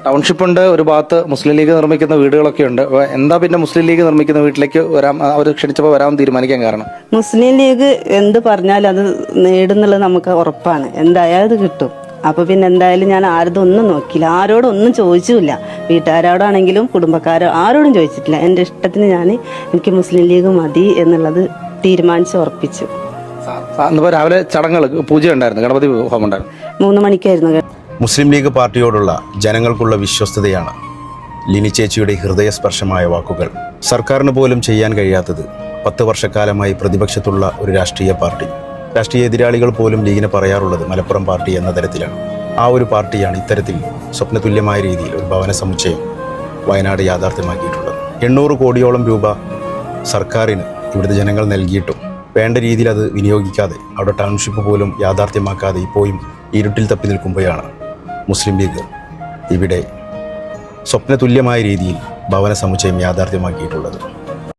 Township ഉണ്ട്, ഒരു ഭാഗത്ത് മുസ്ലിം ലീഗ് നിർമ്മിക്കുന്ന വീടുകളൊക്കെ ഉണ്ട്. എന്താ പിന്നെ മുസ്ലിം ലീഗ് നിർമ്മിക്കുന്ന വീട്ടിലേക്ക് അവർ ക്ഷണിച്ചപ്പോൾ വരാൻ തീരുമാനിക്കാൻ കാരണം? മുസ്ലിം ലീഗ് എന്ത് പറഞ്ഞാലും അത് നേടുന്നുള്ളത് നമുക്ക് ഉറപ്പാണ്. എന്തായാലും അത് കിട്ടും. അപ്പോൾ പിന്നെ എന്തായാലും ഞാൻ ആരതും ഒന്നും നോക്കിയില്ല, ആരോടും ഒന്നും ചോദിച്ചില്ല. വീട്ടുകാരോടാണെങ്കിലും കുടുംബക്കാരോ ആരോടും ചോദിച്ചിട്ടില്ല. എൻ്റെ ഇഷ്ടത്തിന് എനിക്ക് മുസ്ലിം ലീഗ് മതി എന്നുള്ളത് തീരുമാനിച്ച് ഉറപ്പിച്ചു. രാവിലെ ചടങ്ങുകൾ പൂജ ഉണ്ടായിരുന്നു, ഗണപതി ഹോമം ഉണ്ടായിരുന്നു. 3 മണിക്കായിരുന്നു. മുസ്ലിം ലീഗ് പാർട്ടിയോടുള്ള ജനങ്ങൾക്കുള്ള വിശ്വസ്തതയാണ് ലിനി ചേച്ചിയുടെ ഹൃദയസ്പർശമായ വാക്കുകൾ. സർക്കാരിന് പോലും ചെയ്യാൻ കഴിയാത്തത് 10 വർഷക്കാലമായി പ്രതിപക്ഷത്തുള്ള ഒരു രാഷ്ട്രീയ പാർട്ടി, രാഷ്ട്രീയ എതിരാളികൾ പോലും ലീഗിനെ പറയാറുള്ളത് മലപ്പുറം പാർട്ടി എന്ന തരത്തിലാണ്. ആ ഒരു പാർട്ടിയാണ് ഇത്തരത്തിൽ സ്വപ്നതുല്യമായ രീതിയിൽ ഒരു ഭവന സമുച്ചയം വയനാട് യാഥാർത്ഥ്യമാക്കിയിട്ടുള്ളത്. 800 കോടിയോളം രൂപ സർക്കാരിന് ഇവിടുത്തെ ജനങ്ങൾ നൽകിയിട്ടും വേണ്ട രീതിയിൽ അത് വിനിയോഗിക്കാതെ, അവിടെ ടൗൺഷിപ്പ് പോലും യാഥാർത്ഥ്യമാക്കാതെ ഇപ്പോഴും ഇരുട്ടിൽ തപ്പി നിൽക്കുമ്പോഴാണ് മുസ്ലിം ലീഗ് ഇവിടെ സ്വപ്നതുല്യമായ രീതിയിൽ ഭവന സമുച്ചയം യാഥാർത്ഥ്യമാക്കിയിട്ടുള്ളത്.